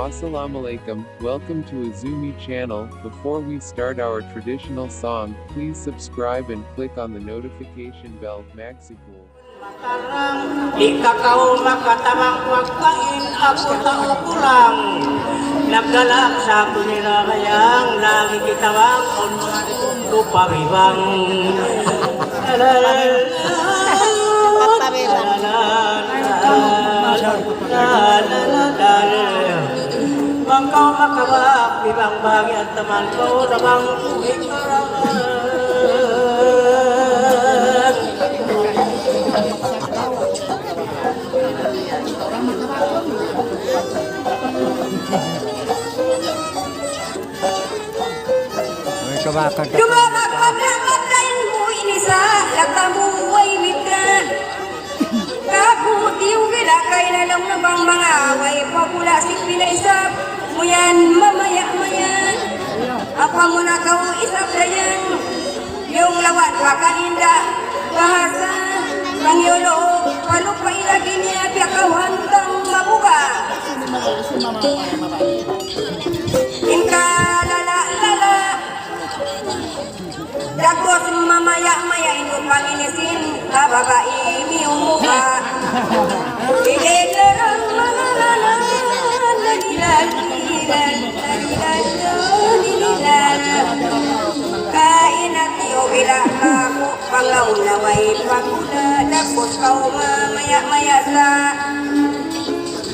Assalamualaikum, welcome to Azumi channel. Before we start our traditional song, please subscribe and click on the notification bell. Maxipul. Di kakao makatamang pagkain ako tao kulang. Nagdalak sa kunila kayang lagi kitawang on luparibang. Bangkau makabak bibang bagi at teman ko namang uwing marangan. Dumamak lain mo inisa, lagtamu ay mitan. Kaputi ugila kay nalang na bang mga away, papulasik pinaisap mo yan, mamaya-mayan. Apa mo na kau isap na yan, yung lawat wakaninda, bahasa, mangyolog, palupa ilagi niya, kaya hantang mabuka. Inka lala-lala, dagos mamaya-maya ito panginisin, kababai miyong muka. Ilelarang malalala, lalilan, kain at iogila ako, pangaunaway pagula, dagos kau mamaya-maya sa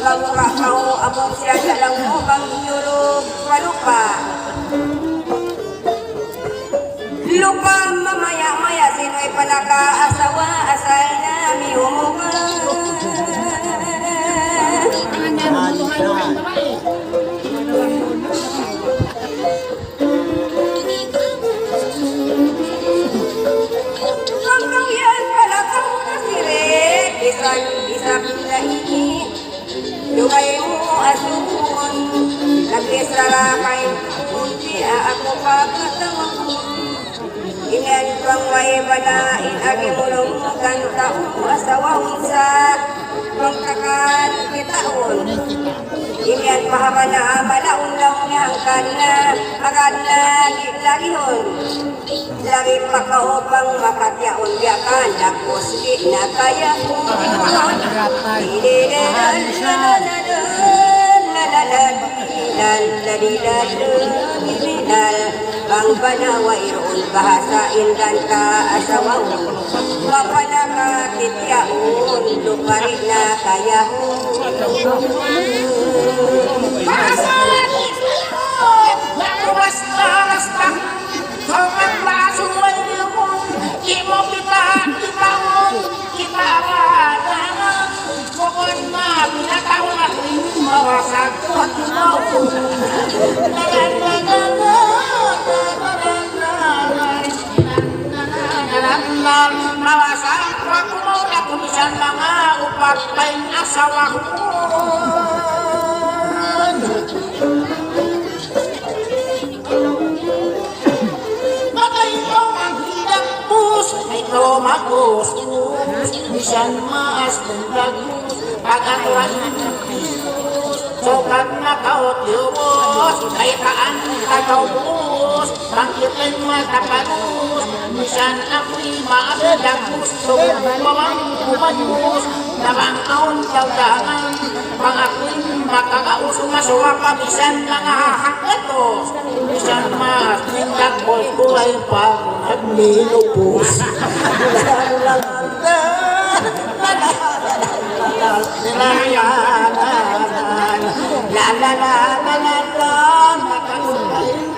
lawa kau abong siya sa lang mo bang yulog palupa. Lupa mamaya-maya sino'y panaka-asawa, asal na miyumuka. Hanggang yan pala kang nasirik, isang lahi. Lugay mo asun, nagkisara kay kunti, ako pagkatawang. Ingan pang may balain, agi mulong kantaon, asawang sa pagkakan kitaon. Ingan pahaba na malaon lang niya hangkan na, agad na lagihon. Lagi pakaupang makatyaon yakan, tapos di na kaya kong ang banawa iroon bahasain dan ka asawang mapanakatityaon lupari na kayahon bahasain iroon basta sobat basuway iroon imo kita kita arangan pokon na pinatawag mawasagkot mo mawasak aku mau na kumisan mga upat lain asawa ko bagay ito ang hidang pus ito magus bisan maas ng lagus pag-atuan sokat na kaut yubos ay kaan tagaubos bangkitin matapanus misan ako'y maadadagus sokat mawang umanus namang aon kaudangan pang ako'y makakaus masuwa pa misan mga hakatos misan mas nagkol ko ay pag naglinupos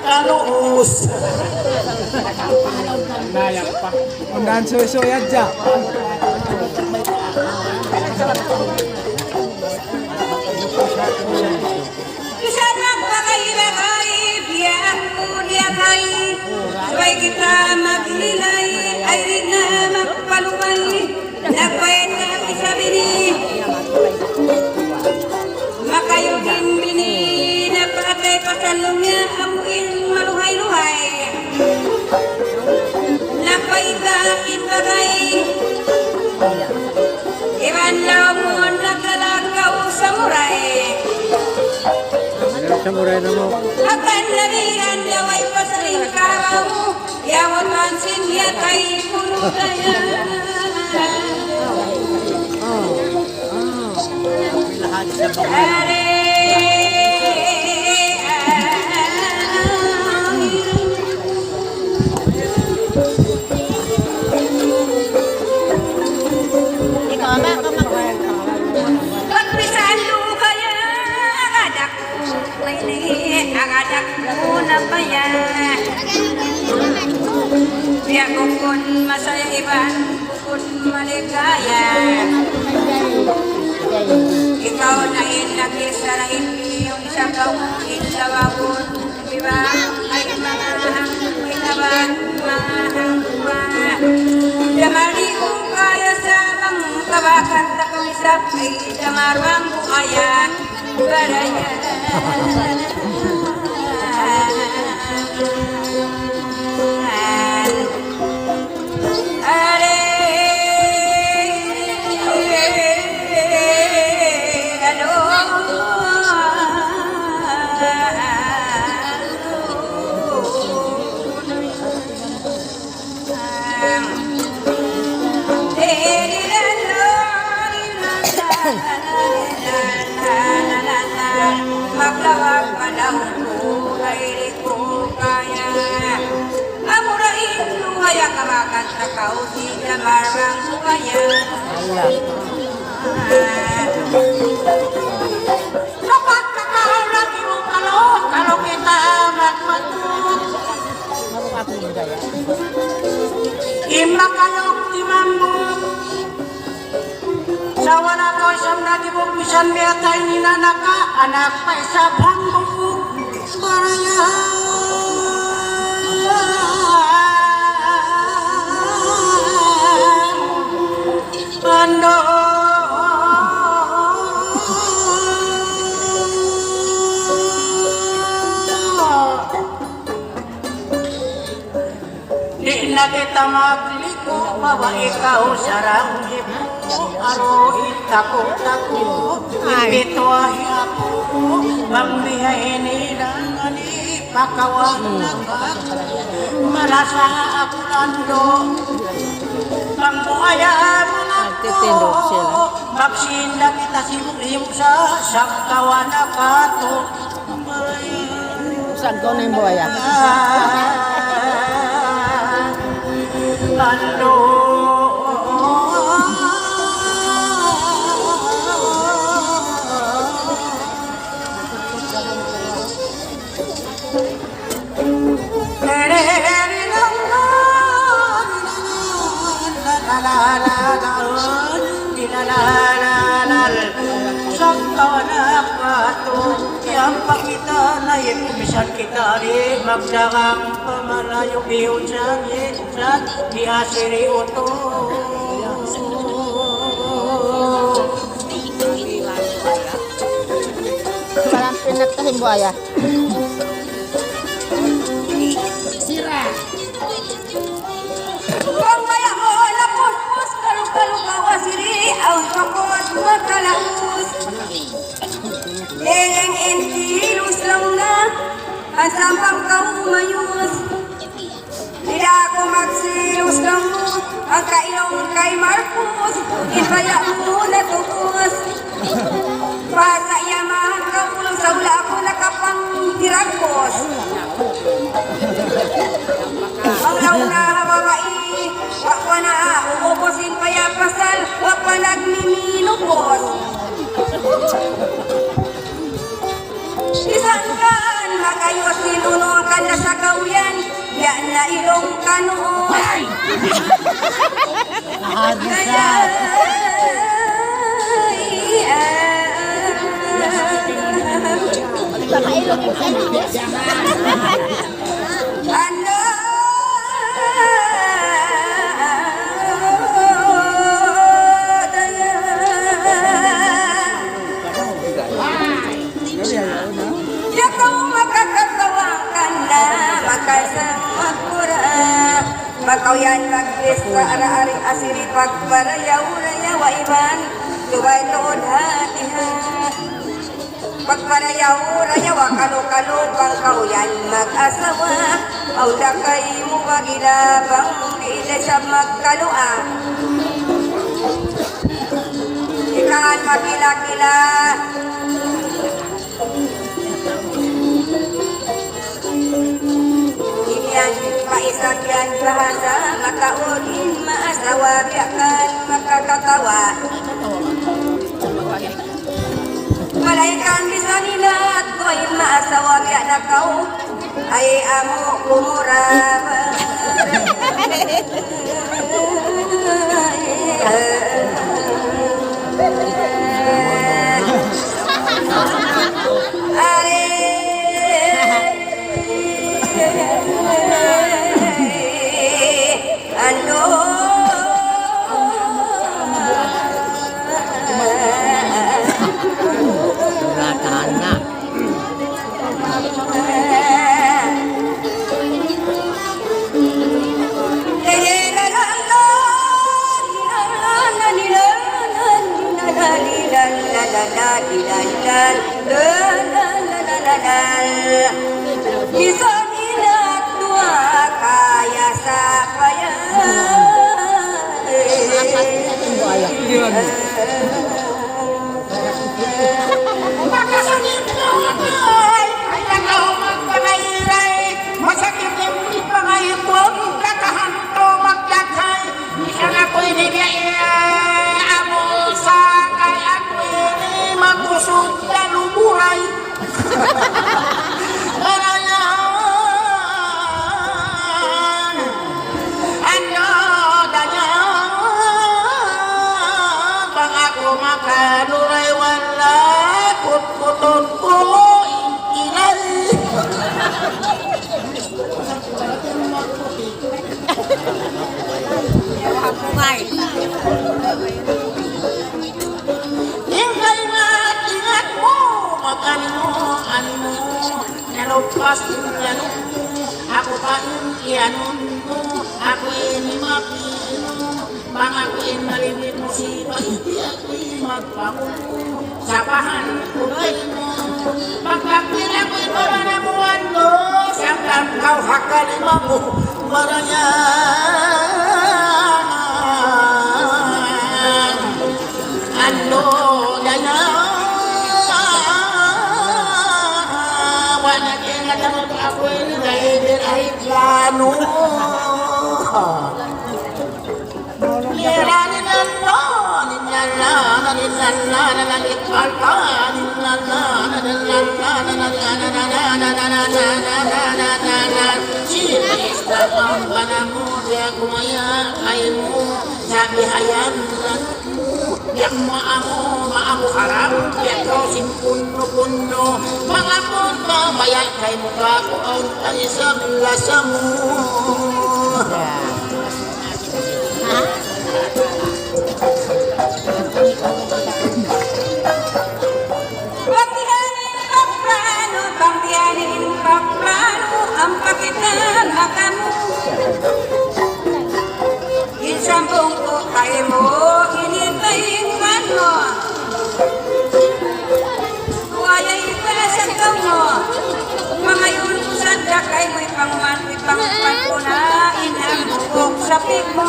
kaluus nayak pa undan susuy aja bisa napakahiragay biyak uliakay sabay kita maglilay ay rin na magpalumay nagbayad na isabini makayugin bini napakatay pasalong niya amuin maluhay-luhay napaigain bagay iban lang mo nagalagaw sa muray samurai na mo. Akan labihan yaway pasring karamu, yawat mansin yatay punutaya. Pagpisan kaya agadak lili agadak muna paya. Biar kukun masaya iban kukun maligaya. Ikaw na inagis sa langit yung isa kau inlawakon. Diba ay mga hangkoy naban mga hangkoy. Damali kong kaya sa mga kabakan na kumisap ay damarwang buhaya baraya. Maglawag panahon ko ay ko kaya. Amurain luhaya kabakan sa kausi na marang buhaya. Dapat kakaulang yung kalau kita magmatut. Imakalok di mambut. Sa wala ko isang natibong bisan miyatay ni nanaka, anak pa isa bambuk. Maraya. Ando. Di na kita magliko, bawa ikaw sarang hipo. Aro itakot-takot, ibituahi ako, bangbihay nilangali, pakawan ako, malasa ako lando, bangbuaya mga ko, magsinda kita simuk sa sakawan akato, Sagko na yung buhaya. lando, kita naik kumisan kita di magdangang pamalayo bihon sa yetrat diasiri uto Parang pinagtahin buhaya. Kung kaya mo lapos kalukalukawa siri ang pakot makalaus. Leleng entilus lang na ang sampang kaumayus. Tidak ako magsilus lang mo ang kailong kay Marcos. Ibaya mo na tukos. Pasa yaman kaulong sa ula ako nakapang tiragos. Ang launa hawaii, wakwa na uubusin payapasal, wakwa nagmiminupos. Isangkan makayos ninunukan na sa kauyan, yan na ilong kanoon. Kaya ano Makauyan magkis sa ara-ari asiri pagparayaw na yawa iban Tubay toon hatihan Pagparayaw, rayawa, kalo-kalo, pang kauyan mag-asawa. Aw dakay mo magilabang, ilay sa magkalua. Ikaan makila-kila. Inian, paisakyan bahasa, makaulin, maasawa, biyakan, makakatawa. Malaikan bisa nila at ko'y maasawa, biyak na kau, ay amo kumuraba. Bisa nilat tua kaya sapaya. Makasakit na ay ayaw magpangairay. Masakit yung ipangayipon, kakahanto magdaghay. Isang ako'y nilaya, amo sa kay ako'y magusog na lumuray. Makanuray wala kut-kuton ko inay. Ingay na ingat mo mag-ano mo nalupas yan ako pa yan mo ako inimapin bang ako'y malimit mo si hindi ako'y magpakulo sa bahan kulay mo pagkakil ako'y maranamuan mo siyang kau hakalima mo marayan ano daya wala kinatang ako'y nilaidir ay plano yang maamu haram yang rosin puno mga punto bayat kay muka ko ang isang lasamu. Bangtihanin paplano ang pakitan akamu. Insambong ko kayo mo hinitayin man mo. Kuwaya'y palasan mo. Mga yun sadya kay mo'y pangman ko na inambukok sa pig mo.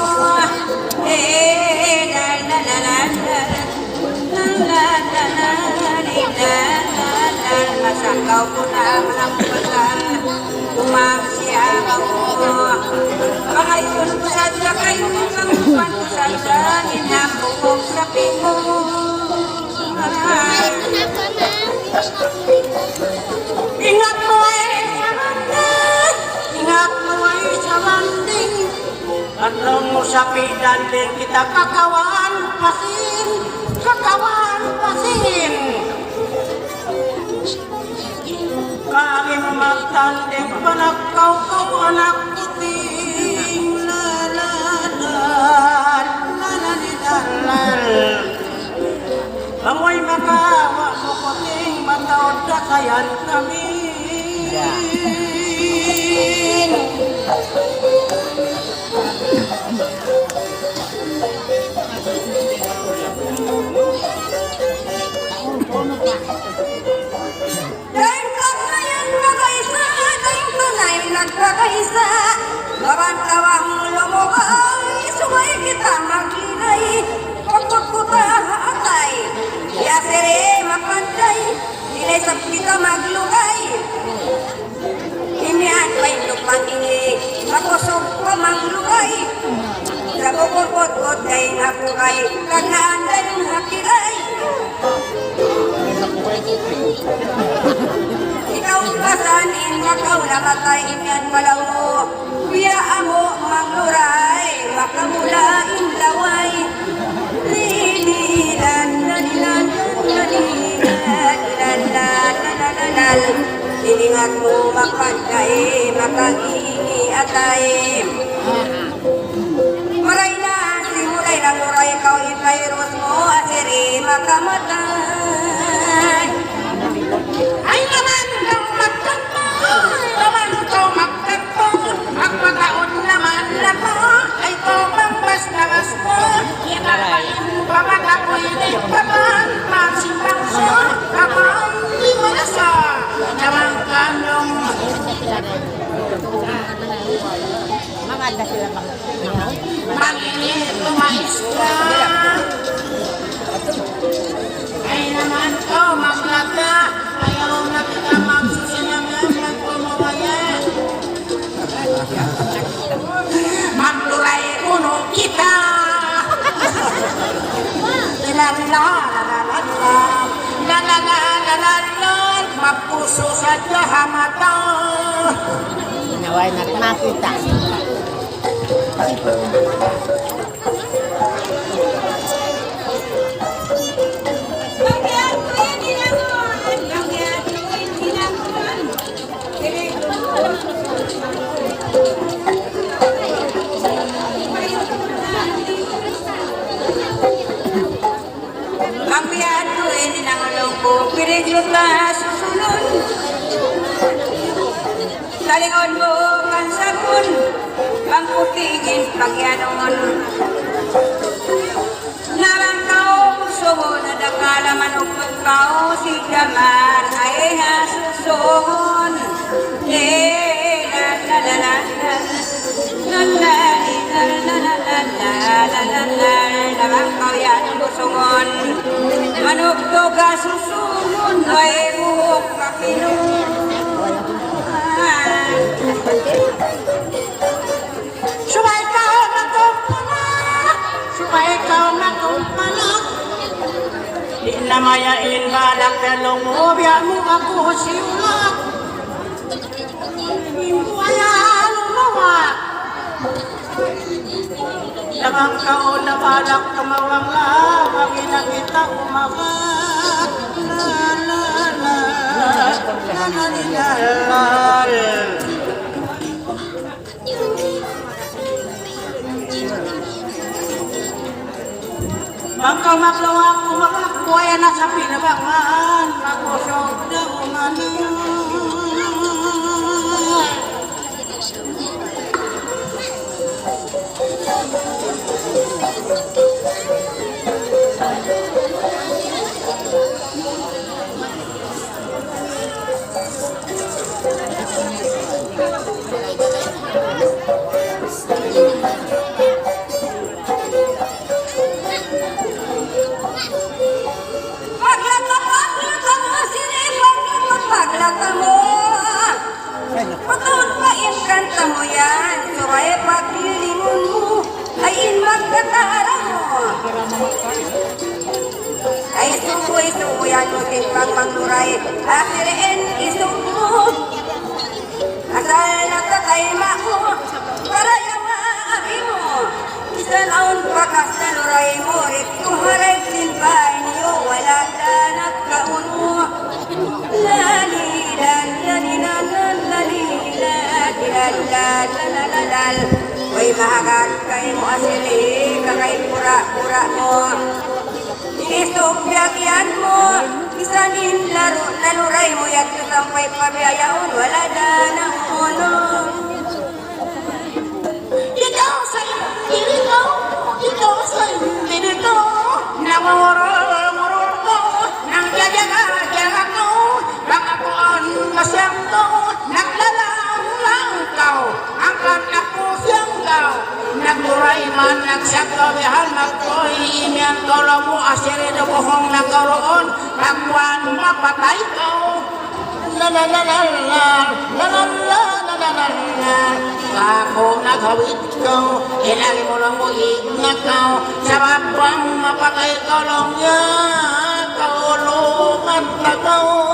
Masakaw ko na ang pasal umagsiyaw mo. Mga yun sadya kayo pangman ko sadya inambukok sa pig mo. Ingat mo ay samanding, ingat mo ay samanding. Anong mo sa pidanding kita kakawan pasin. Kami magtanding panakaw anak puting lalalalalal. Amoy makawa mo puting mataod na kayan kami. Lawan tawang lumukay, sumay kita maglinay, pagkukuta atay, yasere mapantay, inisap kita maglugay. Himian pa'y lupang ini, makusog pa manglugay. Sa bukod-bukod kay ngapukay, kagnaan kayong hakiray. Ikaw kasanin, makaw namatay, himian palaw mo. Biyaan mo magluray, makamulain laway. Lililan, lalilan, lalilan, lalilan, lalilan. Iningat mo makantay, makagiingi atay. Maray na, simulay ng luray, ikaw itayros mo, asiri makamatay. Ay naman kang magkanto, naman ikaw magkanto, ang pagkaon naman ako, ay topang basta-basta. Ikakain pa mag-ako'y nagpaman, magsipangso, kapang di malasa, namang kanong. Maganda sila bang? Manginit lumais ka. Ay naman ko maglaga, ayaw na kita magsusinangan ng kumawaya. Magluray uno kita. Lalalalalalalalal, magpuso sa dahamata. Naway na makita. Kampihan ko ini nang lungko, piriglo ka susunod. Salingon mo kan sabon, pangputigin pagyanon. Narang kau puso mo na dakala manupag kau si damar ay nasusohon. Narang kau yan busungon, manupag ka susunod ay buhok kapinuhan. Sumay ka na kumpanak, sumay ka na kumpanak. Di na mayain balak na lumubya mo ako siulak. Wala lumawak. Lamang ka o na balak tumawang la, wagi na kita umagat. La la la, la la la la. Bangka maklawak umakak buaya na sa pinabangan, makusog na umanin. Paglaka mo, pagkaon pa inkanta mo yan, suway paglilingon mo, ay inmagkatara mo. Ay sukoy-sukoyan mo timpang pangluray, asirin isog mo. Asal na kakayma mo, karayang maaari mo. Isanaon pakas na luray mo, rito haray sinbay niyo, wala ka nagkaon mo. Lalilan, way mahagat kay mo asili, kakay pura-pura mo. Inisubyagian mo, isanin laro, naluray mo, yak sampay pabiyayaon, wala na ng uno. Ikaw sa indirito, ikaw sa indirito, namorol-morol ko, nang jajaga-jaga ko, bakakuan masyam ko, naglalang-lang ko, angkat ako sa sa kawihan magkoy imian kalau mo asiri na bohong na karoon kagwan mapatay ko la la la la la la la la la la la la ako naghawid ko ilagi mo lang mo ignakaw sa mapang mapatay ko lang yan kaulungan tagaw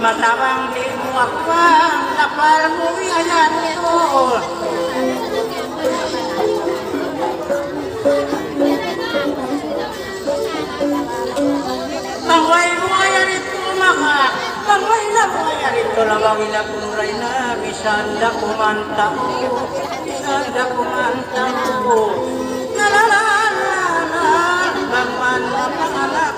matawang di mo akbang lapal mo yan ito mangway mo ayan ito maka mangway na mo ayan ito lamang inapunuray na misanda kumanta mo nalalala bangman na pangalak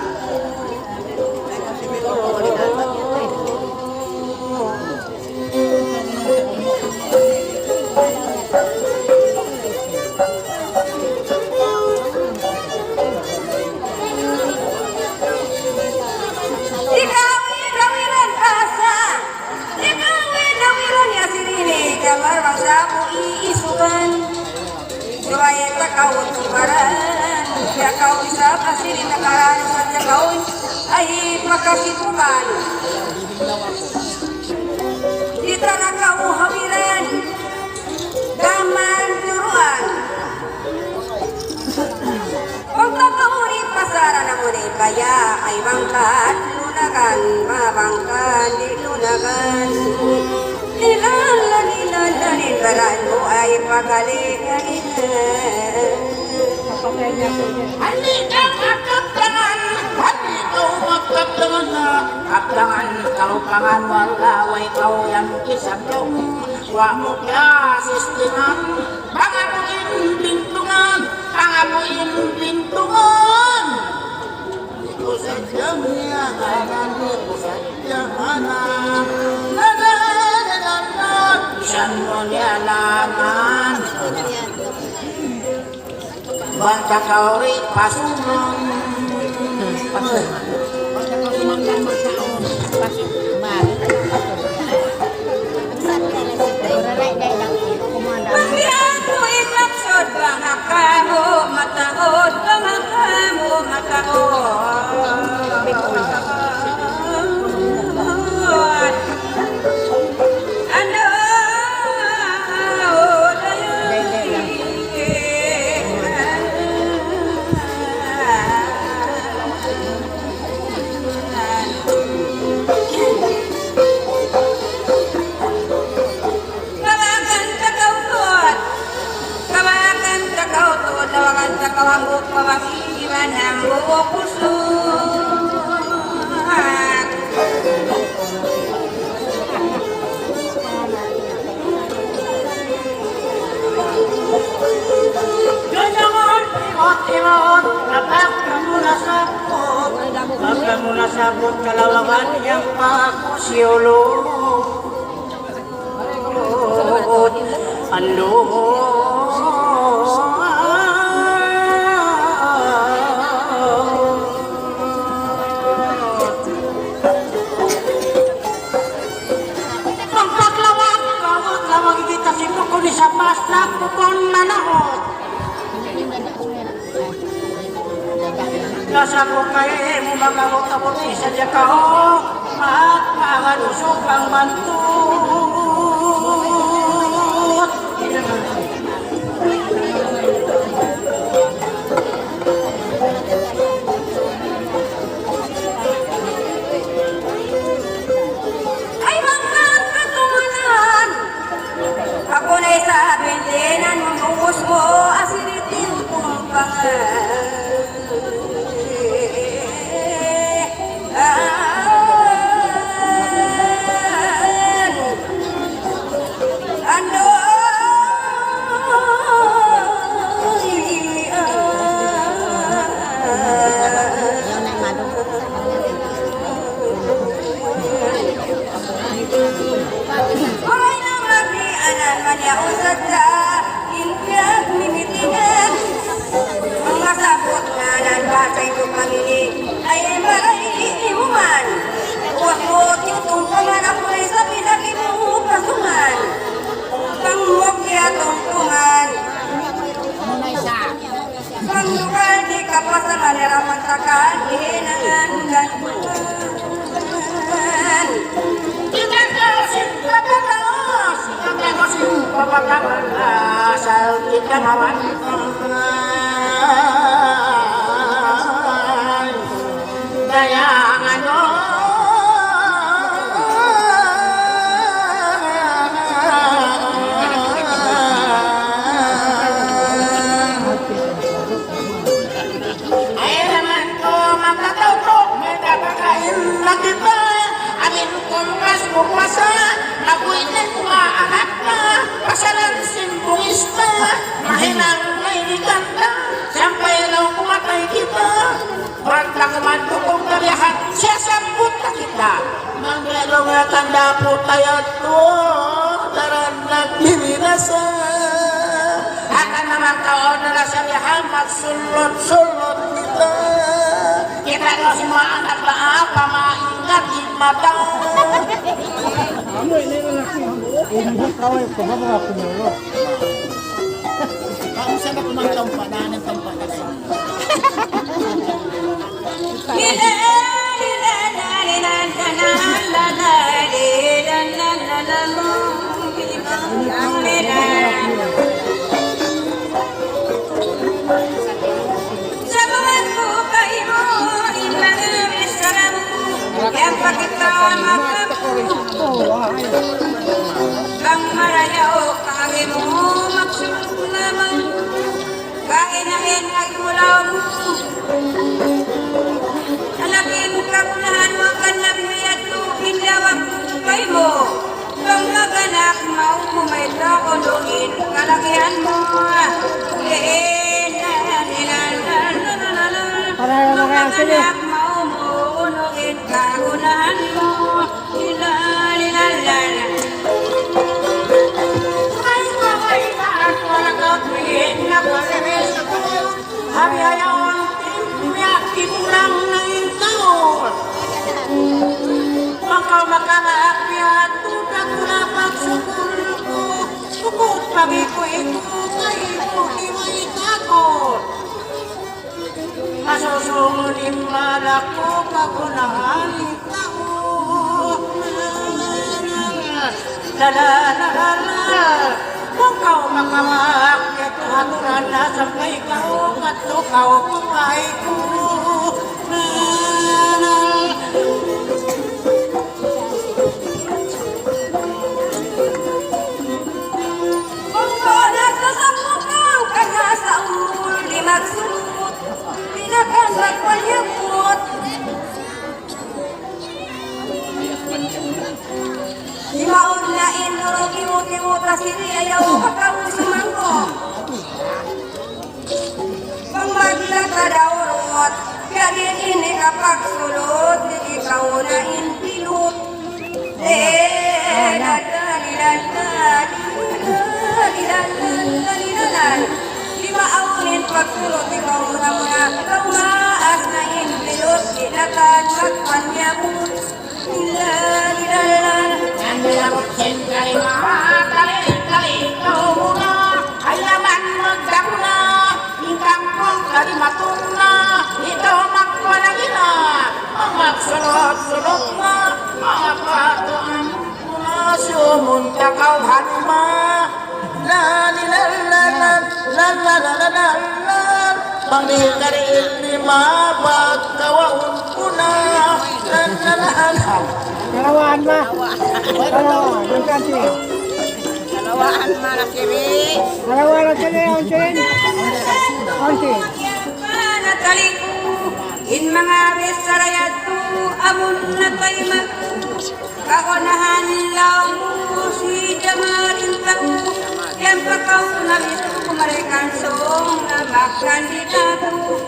kau bisa kasih di negara saja kau ai makasipukan di tanah kau habiran gaman turuan untuk kau di pasaran namun kaya ai bangkat lunakan mabangkan di lunakan nilalan baranmu ai pagalingan Handi kang akap tangan, handi kau makap tangan kaptangan kau pangan walaway kau yang kisah dong wa mo kasistinan pangamuin bintungan itu saja niahan itu saja anak isan mo nialaman bangka kauri pasungan Pagbihanmu imaksud bangka kamu mataod bangka kamu mataod Kawanguk pawakiwan ang buo puso Ganyangan imot-imot kapag kamu nasabot kalawakan yang pakusyulog Ando sa pasnak kung manahot nasa ko kayo mo magagot-abot isa dya ka o makakalusok ang mantut ay bangkat katumanan Dalan man yaon sadya, inpiyag mimitingan. Mga sabot nga nagbasay ko pangili, ay maray inuman. Uwakot yung tungkangan ako ay sa pinakimu pasungan. Pangmuwag niya tungkungan. Panglukal di kapas sa manera pantakan, hinangan gantuan. Kita kasih papatas, kita kasih papatas, asal kita mawan. Dayangan puasa, aku ini kumaangat na, pasalan simbungista, mahinang may kanta, sampai lang kumatay kita, bantang mandukong kalihan, siya sambut na kita, manggano nga tanda po tayo to, daran nagbirinasa, akan naman taon na nasa lihan, magsulot-sulot kita, kita ko si mga anak na apa, maingat yung mata. Ano ini lagi? Ini kaway ko ba mga kumuro? Kung saan ako mang tampanan ng tampanan. Yang pakitawan makamu Bang marayaw kami mo magsulong naman kainahin ay mulaw mo Nalagin kakulahan mo kanabi at tubig lawak kay mo Bang maganak mau kumaita ko doon kalakihan mo Maganak mau mo unugin kagunahan mo Lilalala Hari ayaw yakin lang ng tao Maka makarakyat Tudak na pagsukul ko Sukot pagi ko ito Kayo iway takot Masusungunin malak ko Kagunahan ng tao La la la la la Kung kau makamakyat Haturan na sampai kau Kato kau kumay ko Kung nasa sapukaw ka nasa ulo di magsulot Pinakanat walyamot Di maon na inurog imut-imut na siri ayaw kakausuman ko Pangmaglag ka daw rot Kaya ini kapag sulot ikaw na inpilot Di maaunin pagsulot ikaw muna Ikaw maas na inpilot Ilakan magpanyabot Nanti ako siyempre makakali kau muna Ay naman magdakuna Hingkang kong kalimatun na Ito magpanagin na Magsulot-sulot na Magpatuan mo na Sumunta kau halima La li la la la La la la la la la Pangikari lima Pagkawaun ko na La la la la Kalawaan ma. Kalawaan, ang kansi. Kalawaan mana kiri. Kalawaan ang kansi, ang kansi. Kansi. Nataliku in mga besarayat ko amun na kayo kakonahan lang mo si Jamarin Taku yang pakaw na bisu kumarikan song na bakandidatu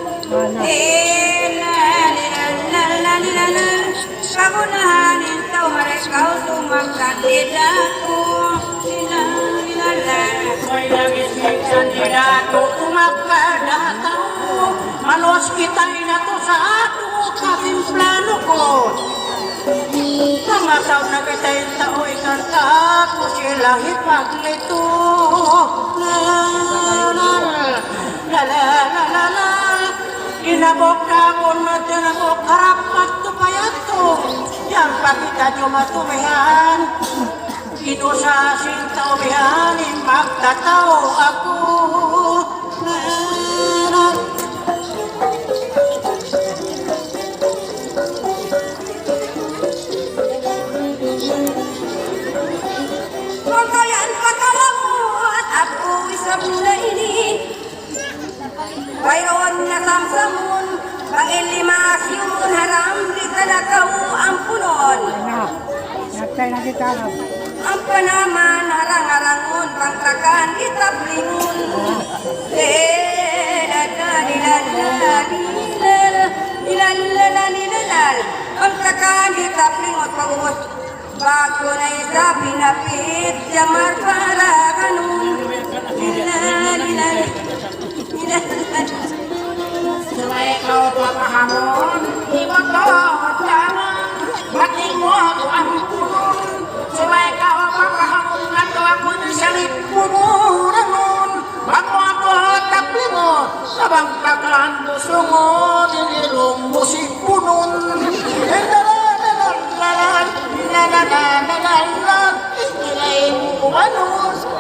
kakonahan ito marikaw sumakandidatu tayo na to sa ato katimplano ko. Mga taon na kita'y tao ikanta ko sila hipaglito. Inabok na ako na tinabok harapat to payato. Yang pakita nyo matumihan. Ito sa sinta umihanin magtatao ako. Pagkayan pagkalamot at uwisap na ini. Mayroon na samsamun, pang-ilimas yun haram di talakaw ang punon. Naktay na kita na. Ang panaman harang-harangon, pangtrakan itaplingon. Nilalal, pangtrakan itaplingon pag-uwas. Bago na isa pinapit, jamar para kanun. Nilalal. Sumay ikaw papahamon, di mo to matyaman, bating mo ako ang punon. Sumay ikaw papahamon, nga to ako na salit pumurangon. Bago ako taplingon, sabang takaan mo sungon, nilirong mo si punon. Ilay mo ano,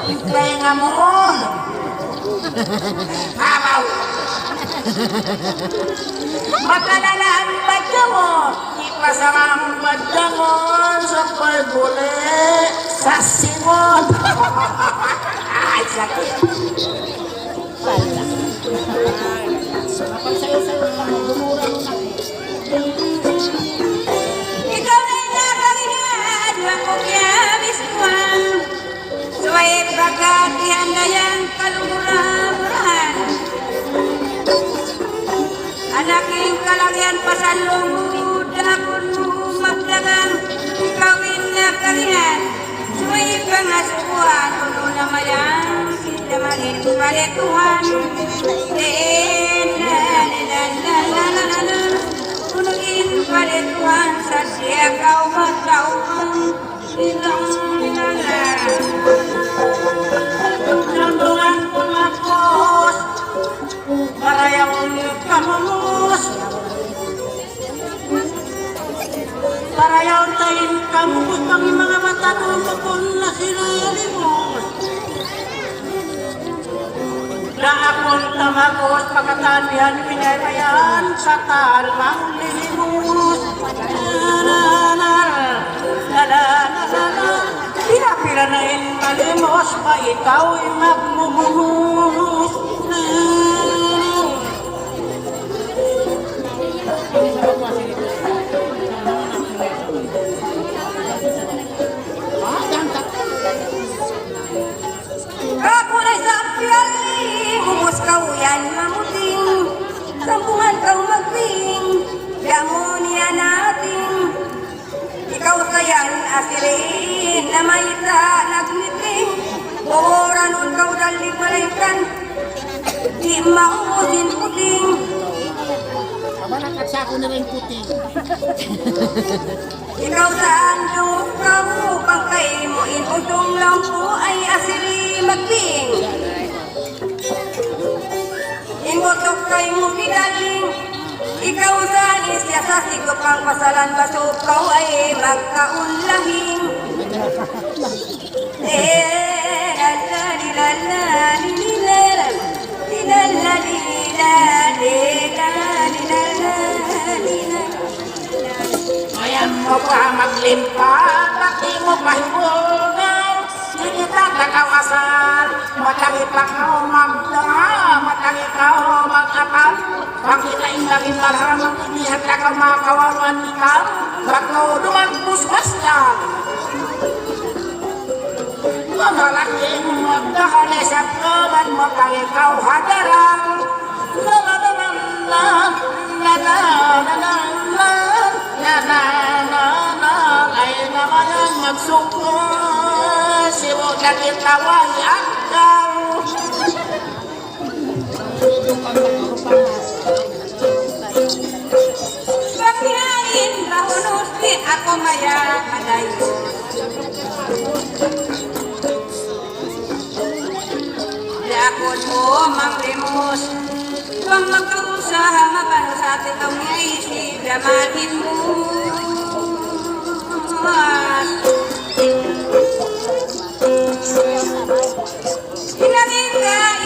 ilay nga mo. Abaw! Matalalaan badya mo, ipasamang badya mo sa paybuli sa simon. Ay, sakit. Ikaw na nakalihan, makukyabis kuhan. Suway pagkatihan na yan kalumura-murahan. Anaking kalagyan pasalungod akon mo magdagang ikawin na kalihan. Suway pangasuhan, ulo na malang sila malituhan. Unagin palituhan sa siya kau matauhan. Sambungan pumapos, marayang kamumus. Parayaw tayo kamumus, pang mga mata tumukon na sila limos. Na akong tamagos, pagkatanihan pinayayan sa talmang lilimos. Pila-pila na malimos, pa ikaw'y magmumumus. Kapunay sa piyali, humus kau yan mamuting. Sambungan kau magping, damo niya natin. Ikaw sayang asirin na may isa nagmiting. Bora nun kau dali malaikan, di mausin puting. Kabalakat sa ako na rin puti. Ikaw saan doon kau, pangkay mo inutong lampu ay asiri magping. Ingotok kay mo kidaling, ikaw saan isya sa sigupang pasalan basok kau ay magkaunlahing. Ayan mo pa maglimpat, pati mo pahibugan. Hindi tatakawasan, matang ipakaw magdanga, matang ikaw mag-atal. Ang kitaing laging maramang inihat na ka makawawan ikaw, bakaw dumagpus basta. Mamalaking magdakane sa kaman, matang ikaw hadarang. Ay naman ang magsuko, siwo na kitawang akal. ako maya kadayo. Yakon mo manglimos, kung magkausaha mabano sa ating ang isip, damanin mo.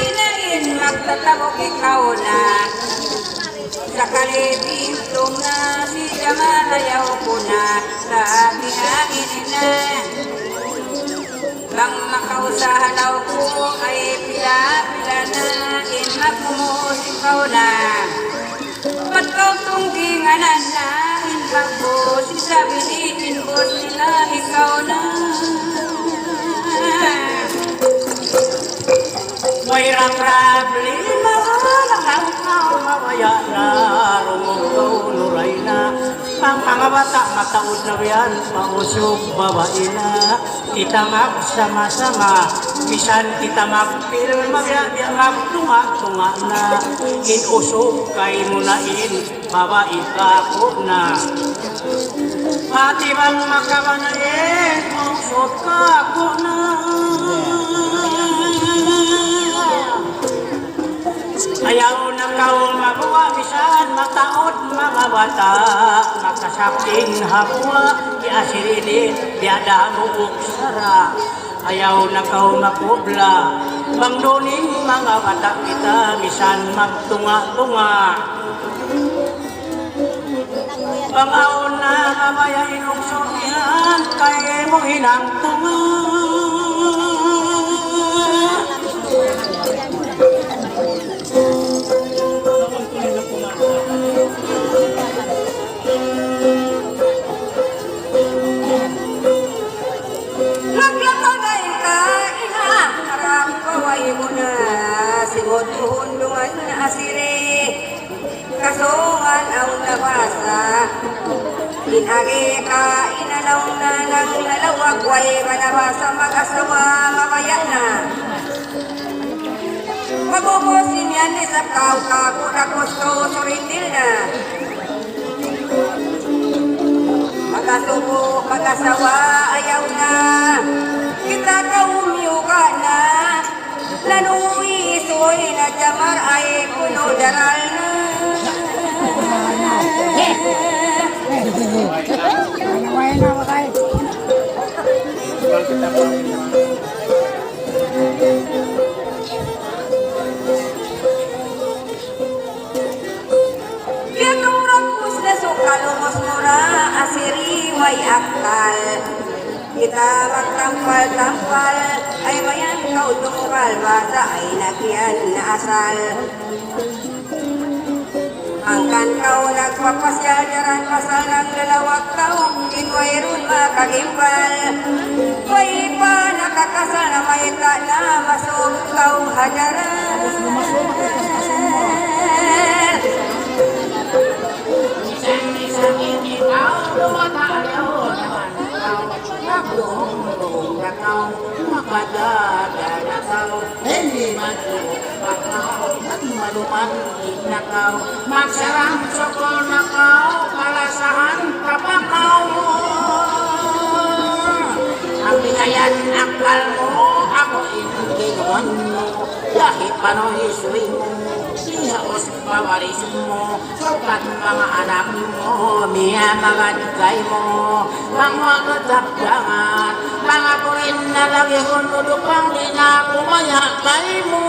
Inanin, magtatawag ikaw na. Sa kalibintong na si Jamalayaw ko na sa aking hangin na. Bang makausahan ako ay pila-pila na inmagmumos ikaw na. Ba't kau tungginganan na inmagbos isabilitin ko sila ikaw na. Mayroong problema lang ikaw mawaya na rumungkaw nuray na. Ang mga bata mataod na yan pausog babae na. Kita sama-sama bisan kita magpil magyabiyang tunga-tunga na. Inusog kay munain babae ka ko na. Pati bang makabanain usog ka ko na. Ayaw na kau mabuwa bisan mataod mga bata. Makasapting habuwa iasirili biada muuk sara. Ayaw na kau makubla bangdoning mga bata kita bisan magtunga-tunga. Pangaon na mamaya inungsurihan kay mo hinang tunga. Naglakagay ka ina, harap kaway mo na. Sigod hundungan na asire, kasungan ang nabasa. Inagi ka inalaw na ng lalawag, way manabasa mag-asawa mamaya na. Magubusin yan ni sa kau-kako na gusto suritil na. Magasubo, mag-asawa, ayaw na. Kita kaumyo ka na. Lanuwi, soy na jamar ay kuno daral na. Naway na wakay. Yaturapus na sukalumos nura asiri way akal. Kita magtampal-tampal ay mayan kau tungkal basa ay nakian na asal. Angkan kau nagpapasyal jaran pasal ng lalawag kau inwayron makagimbal. Way pa nakakasal na may na masog kau hajaran. Isang-isang ikaw lumatayaw naman ikaw. Nagbuhong na kau, makadada na kau. Hindi magpapakaw at malumantik na kau. Magsarang sokol na kau, kalasahan kapakaw. Ang binayan akal mo, ako inuginuan mo. Dahil pano'y suwi mo. Iyaos pawaris mo, sukat mga anak mo, miya mga digay mo, mga katapdangan, mga kurin na lagi kung tulupang di na kumaya kay mo.